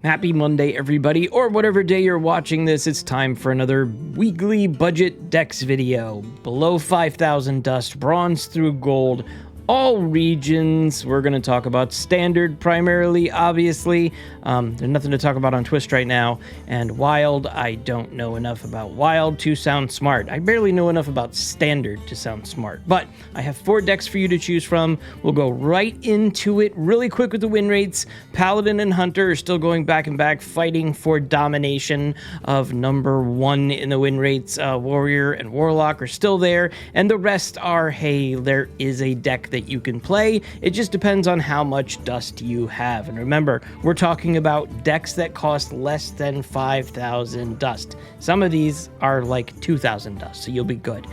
Happy Monday, everybody, or whatever day you're watching this. It's time for another weekly budget decks video. Below 5,000 dust, bronze through gold, all regions. We're going to talk about standard primarily, obviously. There's nothing to talk about on Twist right now. And wild, I don't know enough about wild to sound smart. I barely know enough about standard to sound smart. But I have 4 decks for you to choose from. We'll go right into it really quick with the win rates. Paladin and Hunter are still going back and back, fighting for domination of number 1 in the win rates. Warrior and Warlock are still there. And the rest are, hey, there is a deck that you can play. It just depends on how much dust you have. And remember, we're talking about decks that cost less than 5,000 dust. Some of these are like 2,000 dust, so you'll be good.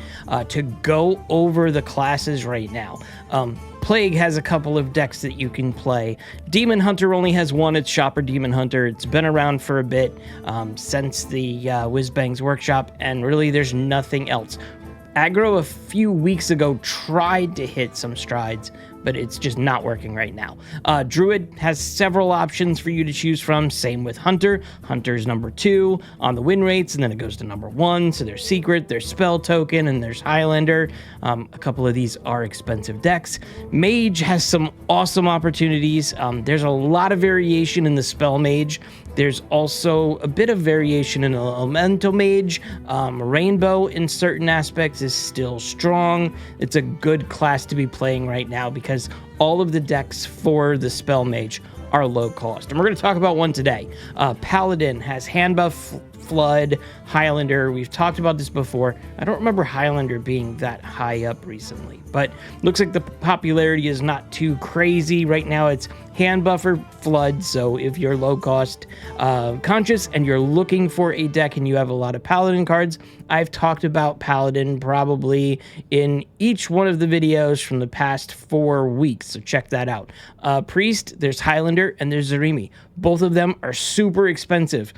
To go over the classes right now, Plague has a couple of decks that you can play. Demon Hunter only has one. It's Shopper Demon Hunter. It's been around for a bit since the Whizbang's Workshop, and really there's nothing else. Aggro a few weeks ago tried to hit some strides, but it's just not working right now. Druid has several options for you to choose from. Same with Hunter. Hunter's number 2 on the win rates, and then it goes to number 1. So there's Secret, there's Spell Token, and there's Highlander. A couple of these are expensive decks. Mage has some awesome opportunities. There's a lot of variation in the Spell Mage. There's also a bit of variation in Elemental Mage. Rainbow in certain aspects is still strong. It's a good class to be playing right now because all of the decks for the Spell Mage are low cost. And we're going to talk about one today. Paladin has Hand Buff, Flood, Highlander. We've talked about this before. I don't remember Highlander being that high up recently, but looks like the popularity is not too crazy. Right now it's Hand Buffer, Flood. So if you're low cost conscious and you're looking for a deck and you have a lot of Paladin cards, I've talked about Paladin probably in each one of the videos from the past 4 weeks. So check that out. Priest, there's Highlander, and there's Zarimi. Both of them are super expensive.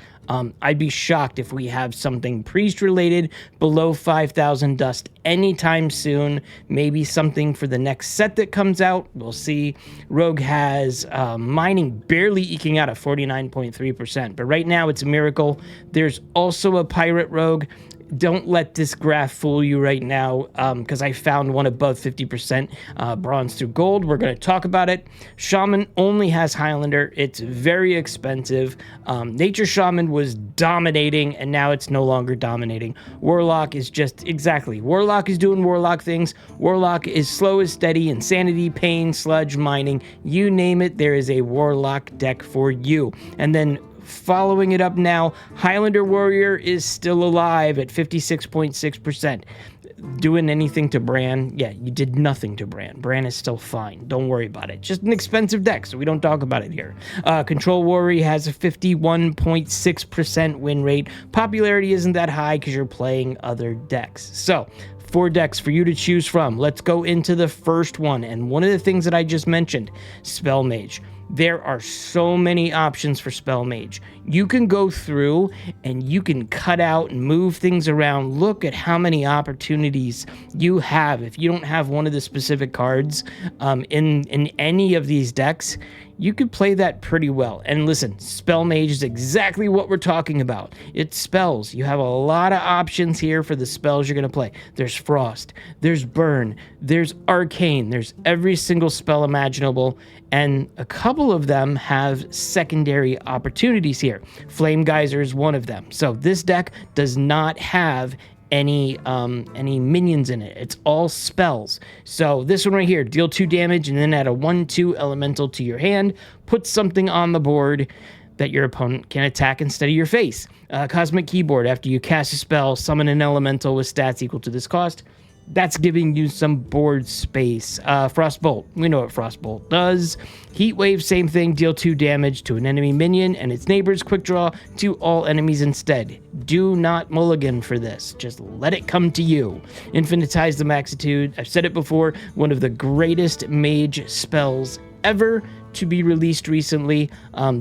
I'd be shocked if we have something Priest related below 5,000 dust anytime soon. Maybe something for the next set that comes out. We'll see. Rogue has mining barely eking out at 49.3%, but right now it's a miracle. There's also a Pirate Rogue. Don't let this graph fool you right now, because I found one above 50% bronze through gold. We're going to talk about it. Shaman only has Highlander. It's very expensive. Nature Shaman was dominating, and now it's no longer dominating. Warlock is just exactly. Warlock is doing Warlock things. Warlock is slow as steady, insanity, pain, sludge, mining. You name it, there is a Warlock deck for you. And then following it up now, Highlander Warrior is still alive at 56.6%. Doing anything to Bran? Yeah, you did nothing to Bran. Bran is still fine. Don't worry about it. Just an expensive deck, so we don't talk about it here. Control Warrior has a 51.6% win rate. Popularity isn't that high because you're playing other decks. So 4 decks for you to choose from. Let's go into the first one. And one of the things that I just mentioned, Spell Mage. There are so many options for Spell Mage. You can go through and you can cut out and move things around. Look at how many opportunities you have. If you don't have one of the specific cards in any of these decks, you could play that pretty well. And listen, Spell Mage is exactly what we're talking about. It's spells. You have a lot of options here for the spells you're going to play. There's Frost, there's Burn, there's Arcane, there's every single spell imaginable, and a couple of them have secondary opportunities here. Flame Geyser is one of them. So this deck does not have any minions in it. It's all spells. So this one right here, deal 2 damage and then add a 1/2 elemental to your hand. Put something on the board that your opponent can attack instead of your face. Cosmic Keyboard, after you cast a spell, summon an elemental with stats equal to this cost. That's giving you some board space. Frostbolt, we know what Frostbolt does. Heat Wave, same thing, deal 2 damage to an enemy minion and its neighbors. Quick draw to all enemies instead. Do not mulligan for this. Just let it come to you. Infinitize the Maxitude. I've said it before, one of the greatest mage spells ever to be released recently.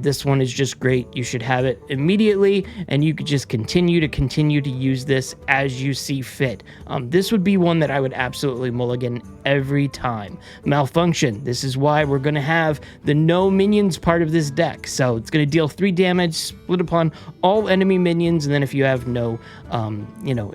This one is just great. You should have it immediately, and you could just continue to use this as you see fit. This would be one that I would absolutely mulligan every time. Malfunction. This is why we're going to have the no minions part of this deck. So it's going to deal 3 damage, split upon all enemy minions, and then if you have no,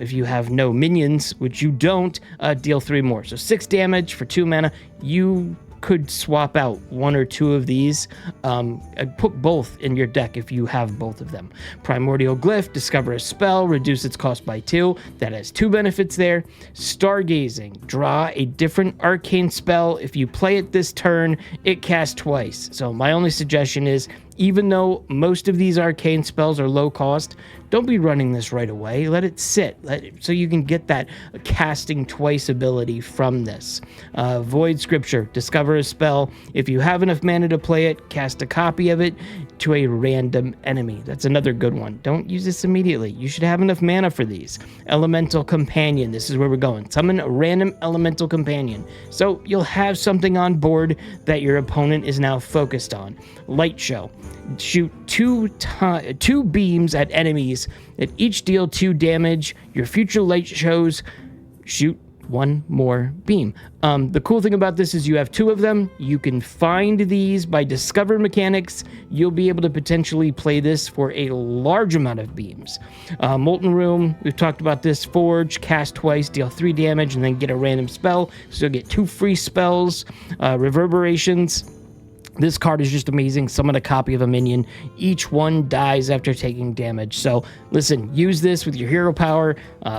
if you have no minions, which you don't, deal 3 more. So 6 damage for 2 mana. You could swap out 1 or 2 of these, and put both in your deck if you have both of them. Primordial Glyph, discover a spell, reduce its cost by 2. That has 2 benefits there. Stargazing, draw a different arcane spell. If you play it this turn, it casts twice. So my only suggestion is, even though most of these arcane spells are low cost, don't be running this right away. Let it sit, so you can get that casting twice ability from this. Void Scripture, discover a spell. If you have enough mana to play it, cast a copy of it to a random enemy. That's another good one. Don't use this immediately. You should have enough mana for these. Elemental Companion, this is where we're going. Summon a random Elemental Companion. So you'll have something on board that your opponent is now focused on. Light Show. Shoot 2 beams at enemies that each deal 2 damage. Your future light shows shoot 1 more beam. The cool thing about this is you have 2 of them. You can find these by Discover Mechanics. You'll be able to potentially play this for a large amount of beams. Molten Room, we've talked about this. Forge, cast twice, deal 3 damage, and then get a random spell. So you'll get 2 free spells. Reverberations. This card is just amazing. Summon a copy of a minion. Each one dies after taking damage. So listen, use this with your hero power.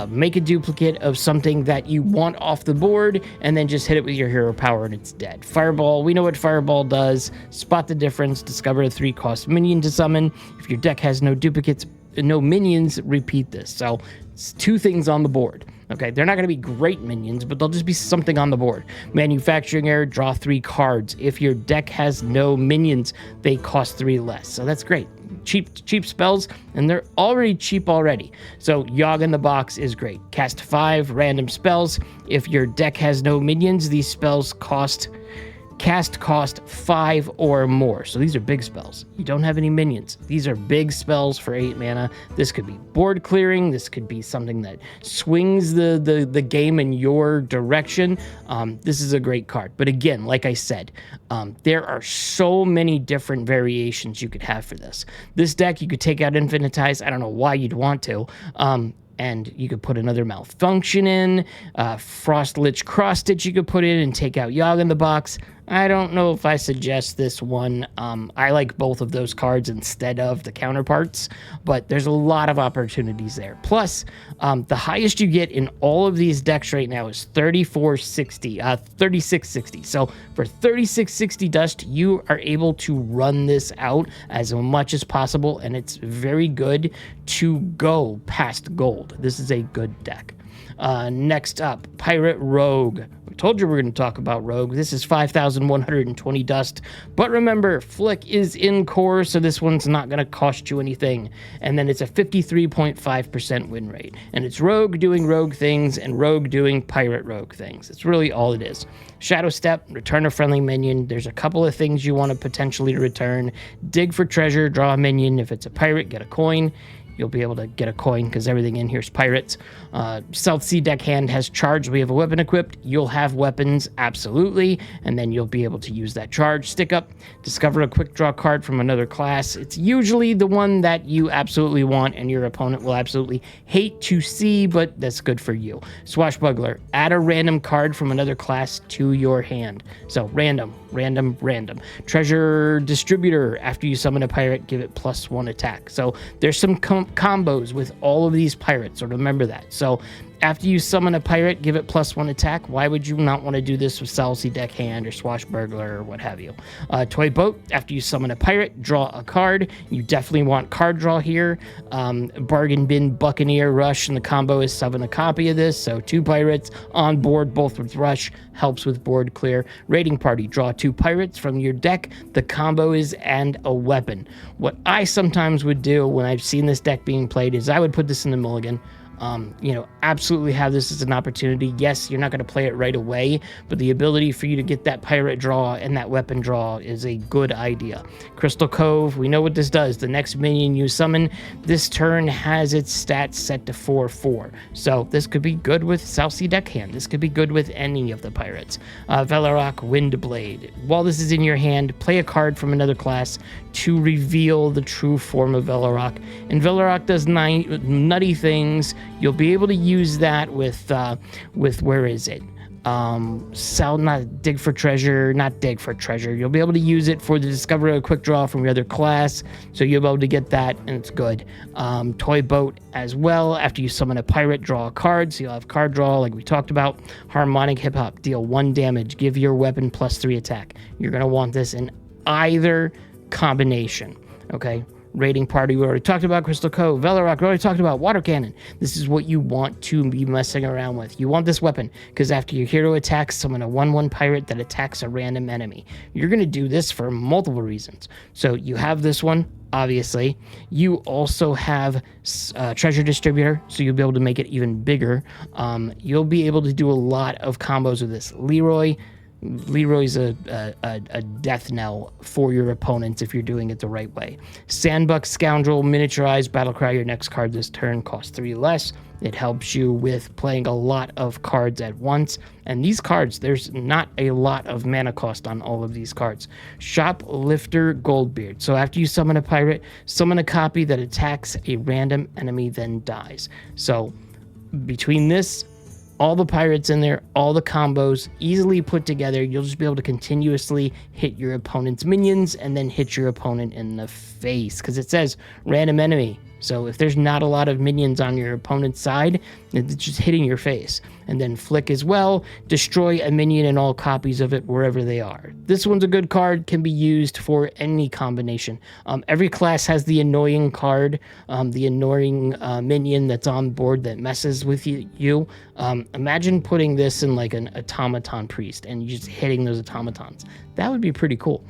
Make a duplicate of something that you want off the board, and then just hit it with your hero power and it's dead. Fireball, we know what Fireball does. Spot the difference. Discover a 3-cost minion to summon. If your deck has no duplicates, no minions, repeat this. So it's 2 things on the board. Okay, they're not going to be great minions, but they'll just be something on the board. Manufacturing Error, draw 3 cards. If your deck has no minions, they cost 3 less. So that's great. Cheap spells, and they're already cheap already. So Yogg in the Box is great. Cast 5 random spells. If your deck has no minions, these spells cost 5 or more. So these are big spells. You don't have any minions. These are big spells for 8 mana. This could be board clearing. This could be something that swings the game in your direction. This is a great card. But again, like I said, there are so many different variations you could have for this. This deck, you could take out Infinitize. I don't know why you'd want to. And you could put another Malfunction in. Frost Lich Cross Stitch you could put in and take out Yogg in the Box. I don't know if I suggest this one. I like both of those cards instead of the counterparts, but there's a lot of opportunities there. Plus, the highest you get in all of these decks right now is 3660. So for 3660 Dust, you are able to run this out as much as possible, and it's very good to go past gold. This is a good deck. Next up, Pirate Rogue. We told you we're going to talk about Rogue. This is 5,120 Dust. But remember, Flik is in core, so this one's not going to cost you anything. And then it's a 53.5% win rate. And it's Rogue doing Rogue things and Rogue doing Pirate Rogue things. It's really all it is. Shadow Step, return a friendly minion. There's a couple of things you want to potentially return. Dig for treasure, draw a minion. If it's a pirate, get a coin. You'll be able to get a coin because everything in here is pirates. South Sea Deckhand has charge. We have a weapon equipped. You'll have weapons, absolutely. And then you'll be able to use that charge. Stick up. Discover a quick draw card from another class. It's usually the one that you absolutely want and your opponent will absolutely hate to see, but that's good for you. Swashbuckler. Add a random card from another class to your hand. So random. Treasure Distributor. After you summon a pirate, give it +1 attack. So there's some combos with all of these pirates, so remember that. So after you summon a pirate, give it +1 attack. Why would you not want to do this with South Sea Deckhand or Swashbuckler or what have you? Toy Boat. After you summon a pirate, draw a card. You definitely want card draw here. Bargain Bin Buccaneer Rush, and the combo is summon a copy of this. So 2 pirates on board, both with Rush, helps with board clear. Raiding Party. Draw 2 pirates from your deck. The combo is and a weapon. What I sometimes would do when I've seen this deck being played is I would put this in the mulligan. Absolutely have this as an opportunity. Yes, you're not going to play it right away, but the ability for you to get that pirate draw and that weapon draw is a good idea. Crystal Cove, we know what this does. The next minion you summon this turn has its stats set to 4/4. So this could be good with South Sea Deckhand. This could be good with any of the pirates. Velarok Windblade. While this is in your hand, play a card from another class to reveal the true form of Velarok. And Velarok does nutty things. You'll be able to use that with where is it? Not dig for treasure. You'll be able to use it for the discovery of a quick draw from your other class, so you'll be able to get that, and it's good. Toy Boat as well. After you summon a pirate, draw a card, so you'll have card draw like we talked about. Harmonic Hip Hop, deal 1 damage, give your weapon +3 attack. You're going to want this in either combination, okay? Raiding Party, we already talked about. Crystal Cove, Velarok, we already talked about. Water Cannon. This is what you want to be messing around with. You want this weapon because after your hero attacks, summon a 1/1 pirate that attacks a random enemy. You're going to do this for multiple reasons. So you have this one, obviously. You also have Treasure Distributor, so you'll be able to make it even bigger. You'll be able to do a lot of combos with this. Leroy's a death knell for your opponents if you're doing it the right way. Sandbuck Scoundrel, miniaturized Battlecry, your next card this turn costs 3 less. It helps you with playing a lot of cards at once. And these cards, there's not a lot of mana cost on all of these cards. Shoplifter Goldbeard. So after you summon a pirate, summon a copy that attacks a random enemy, then dies. So between this, all the pirates in there, all the combos easily put together, you'll just be able to continuously hit your opponent's minions and then hit your opponent in the face because it says random enemy. So if there's not a lot of minions on your opponent's side, it's just hitting your face. And then Flik as well, destroy a minion and all copies of it wherever they are. This one's a good card, can be used for any combination. Every class has the annoying card, the annoying minion that's on board that messes with you. Imagine putting this in like an automaton priest and just hitting those automatons. That would be pretty cool.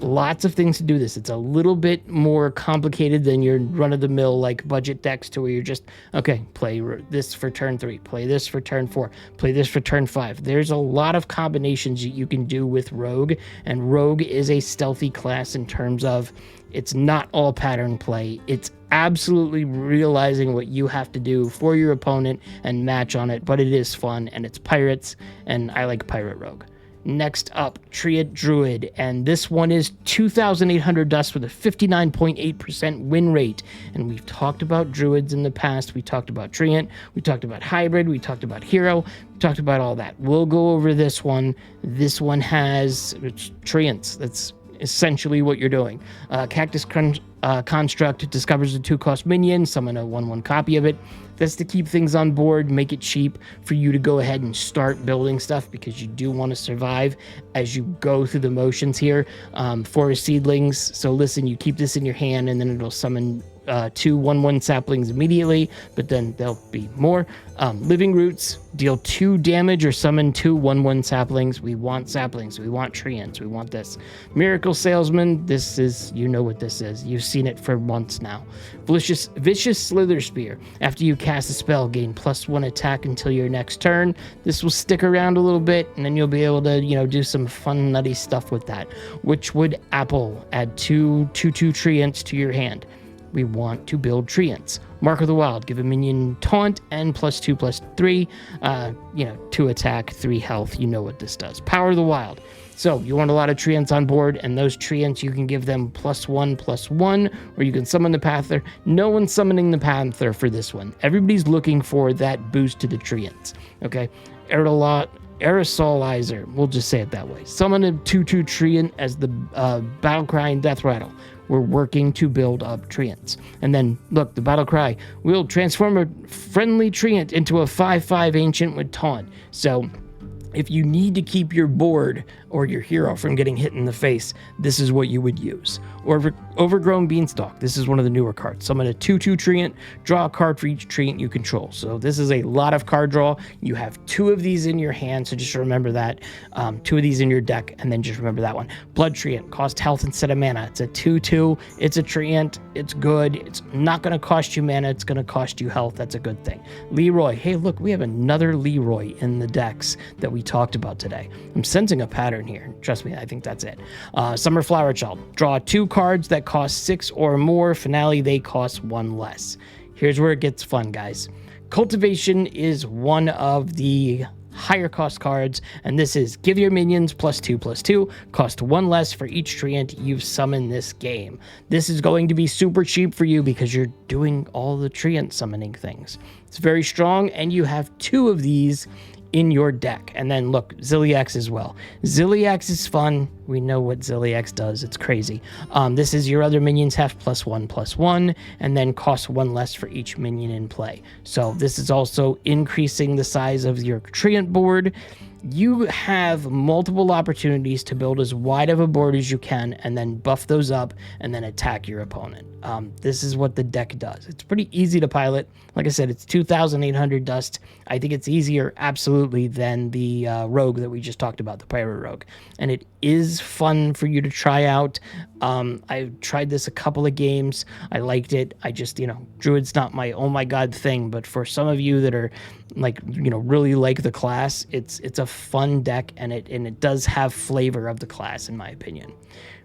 Lots of things to do this. It's a little bit more complicated than your run-of-the-mill like budget decks to where you're just, okay, play this for turn 3, play this for turn 4, play this for turn 5. There's a lot of combinations that you can do with Rogue, and Rogue is a stealthy class in terms of it's not all pattern play. It's absolutely realizing what you have to do for your opponent and match on it, but it is fun, and it's pirates, and I like Pirate Rogue. Next up, Treant Druid, and this one is 2,800 dust with a 59.8% win rate. And we've talked about Druids in the past. We talked about Treant, we talked about Hybrid, we talked about Hero, we talked about all that. We'll go over this one. This one has Treants. That's essentially what you're doing. Cactus Construct discovers a 2-cost minion, summon a 1/1 copy of it. That's to keep things on board, make it cheap for you to go ahead and start building stuff because you do want to survive as you go through the motions here. Forest Seedlings, so listen, you keep this in your hand and then it'll summon 2 1/1 saplings immediately, but then there'll be more. Living Roots, deal 2 damage or summon 2 1/1 saplings. We want saplings, we want treants, we want this. Miracle Salesman, this is, you know what this is. You've seen it for months now. Vicious Slither Spear. After you cast a spell, gain +1 attack until your next turn. This will stick around a little bit, and then you'll be able to, do some fun, nutty stuff with that. Witchwood Apple, add 2 2/2 treants to your hand. We want to build treants. Mark of the Wild, give a minion taunt and +2/+3, 2 attack, 3 health. You know what this does. Power of the Wild. So you want a lot of treants on board, and those treants you can give them +1/+1, or you can summon the Panther. No one's summoning the Panther for this one. Everybody's looking for that boost to the treants. Okay, Aerosolizer, we'll just say it that way. Summon a 2/2 treant as the battle cry and death rattle. We're working to build up treants. And then, look, the battle cry. We'll transform a friendly treant into a 5/5 ancient with taunt. So if you need to keep your board or your hero from getting hit in the face, this is what you would use. Overgrown Beanstalk. This is one of the newer cards. Summon a 2/2 Treant, draw a card for each Treant you control. So this is a lot of card draw. You have 2 of these in your hand, so just remember that. 2 of these in your deck, and then just remember that one. Blood Treant, cost health instead of mana. It's a 2/2. It's a Treant. It's good. It's not going to cost you mana. It's going to cost you health. That's a good thing. Leroy. Hey, look, we have another Leroy in the decks that we talked about today. I'm sensing a pattern here. Trust me, I think that's it. Summer Flower Child. Draw 2 cards that cost 6 or more. Finale, they cost 1 less. Here's where it gets fun, guys. Cultivation is one of the higher cost cards, and this is give your minions +2/+2, cost 1 less for each Treant you've summoned this game. This is going to be super cheap for you because you're doing all the Treant summoning things. It's very strong, and you have 2 of these in your deck. And then look, Zilliax as well. Zilliax is fun. We know what Zilliax does. It's crazy. This is your other minions have +1/+1, and then costs 1 less for each minion in play. So this is also increasing the size of your Treant board. You have multiple opportunities to build as wide of a board as you can and then buff those up and then attack your opponent. This is what the deck does. It's pretty easy to pilot. Like I said, it's 2,800 dust. I think it's easier, absolutely, than the rogue that we just talked about, the pirate rogue. And it is fun for you to try out. I tried this a couple of games. I liked it. I just, Druid's not my oh my god thing, but for some of you that are really like the class, it's a fun deck, and it does have flavor of the class, in my opinion.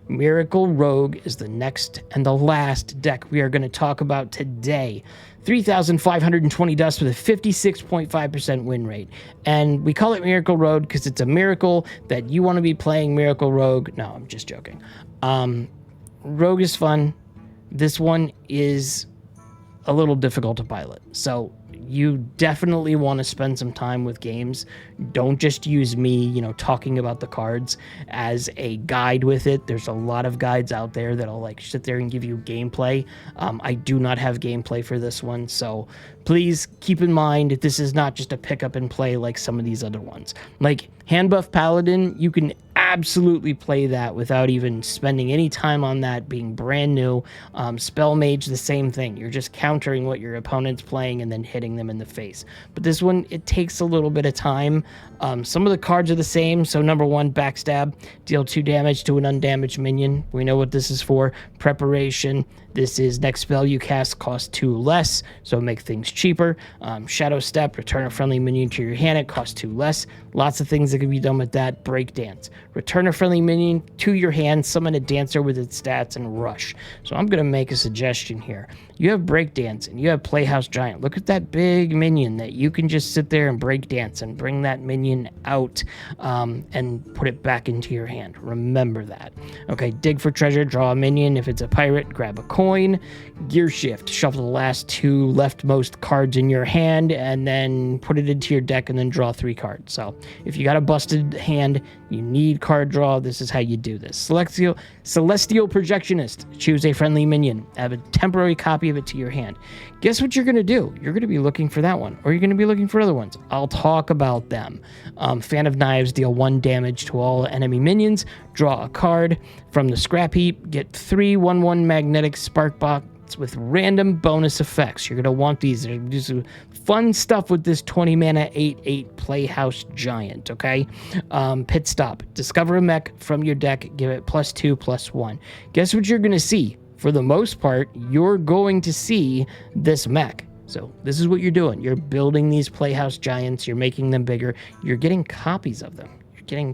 Miracle Rogue is the next and the last deck we are going to talk about today. 3,520 dust with a 56.5% win rate. And we call it Miracle Rogue because it's a miracle that you want to be playing Miracle Rogue. No, I'm just joking. Rogue is fun. This one is a little difficult to pilot. So you definitely want to spend some time with games. Don't just use me, talking about the cards as a guide with it. There's a lot of guides out there that'll sit there and give you gameplay. I do not have gameplay for this one, so please keep in mind that this is not just a pick up and play like some of these other ones. Like Hand Buff Paladin, you can absolutely play that without even spending any time on that, being brand new. Spell Mage, the same thing. You're just countering what your opponent's playing and then hitting them in the face. But this one, it takes a little bit of time. Some of the cards are the same. So number 1, Backstab. Deal 2 damage to an undamaged minion. We know what this is for. Preparation. This is next spell you cast costs 2 less, so make things cheaper. Shadow Step, return a friendly minion to your hand, it costs 2 less. Lots of things that can be done with that. Breakdance. Return a friendly minion to your hand, summon a dancer with its stats, and rush. So I'm going to make a suggestion here. You have Breakdance and you have Playhouse Giant. Look at that big minion that you can just sit there and breakdance and bring that minion out and put it back into your hand. Remember that. Okay, dig for treasure, draw a minion. If it's a pirate, grab a coin. Gear Shift, shuffle the last 2 leftmost cards in your hand and then put it into your deck and then draw 3 cards. So if you got a busted hand, you need card draw. This is how you do this. Celestial Projectionist, choose a friendly minion. Add a temporary copy of it to your hand. Guess what you're going to do? You're going to be looking for that one, or you're going to be looking for other ones. I'll talk about them. Fan of Knives, deal 1 damage to all enemy minions. Draw a card from the scrap heap. Get 3 1/1 magnetic spark box with random bonus effects. You're going to want these. There's fun stuff with this 20 mana 8/8 Playhouse Giant, okay? Pit Stop. Discover a mech from your deck. Give it +2/+1. Guess what you're going to see? For the most part, you're going to see this mech. So this is what you're doing. You're building these Playhouse Giants. You're making them bigger. You're getting copies of them.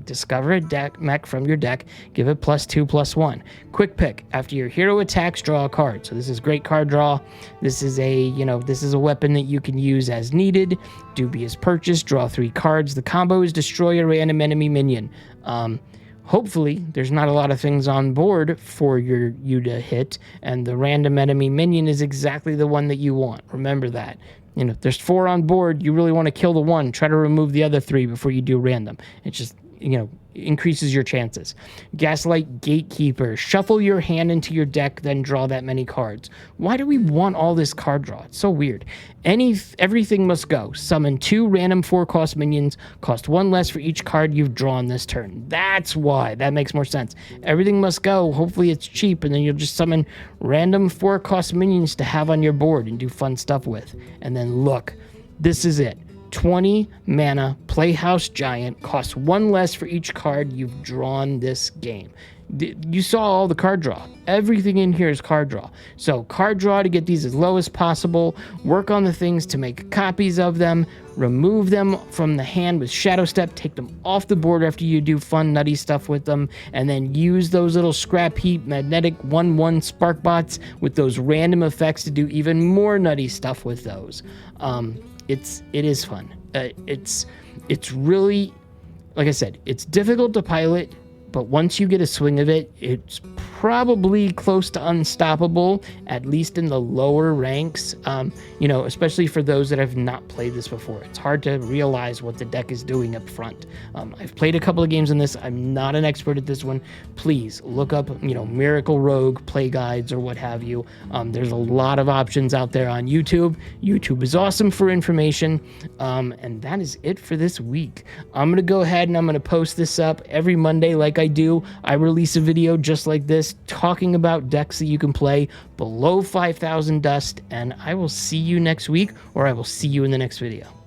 Discover a mech from your deck, give it +2/+1. Quick pick. After your hero attacks, draw a card. So this is great card draw. This is a weapon that you can use as needed. Dubious Purchase, draw 3 cards. The combo is destroy a random enemy minion. Hopefully, there's not a lot of things on board for you to hit, and the random enemy minion is exactly the one that you want. Remember that. If there's 4 on board, you really want to kill the one. Try to remove the other 3 before you do random. It's just, increases your chances. Gaslight Gatekeeper. Shuffle your hand into your deck, then draw that many cards. Why do we want all this card draw? It's so weird. Everything must go. Summon 2 random 4-cost minions. Cost 1 less for each card you've drawn this turn. That's why. That makes more sense. Everything must go. Hopefully it's cheap, and then you'll just summon random 4-cost minions to have on your board and do fun stuff with. And then look, this is it. 20 mana Playhouse Giant, costs 1 less for each card you've drawn this game. You saw all the card draw. Everything in here is card draw. So card draw to get these as low as possible. Work on the things to make copies of them. Remove them from the hand with Shadow Step. Take them off the board after you do fun, nutty stuff with them. And then use those little Scrap Heap Magnetic 1/1 Spark Bots with those random effects to do even more nutty stuff with those. It is fun. It's really, like I said, it's difficult to pilot, but once you get a swing of it, it's probably close to unstoppable, at least in the lower ranks, especially for those that have not played this before. It's hard to realize what the deck is doing up front. I've played a couple of games in this. I'm not an expert at this one. Please look up, Miracle Rogue play guides or what have you. There's a lot of options out there on YouTube. YouTube is awesome for information. And that is it for this week. I'm going to go ahead and I'm going to post this up every Monday like I do. I release a video just like this talking about decks that you can play below 5,000 dust, and I will see you next week, or I will see you in the next video.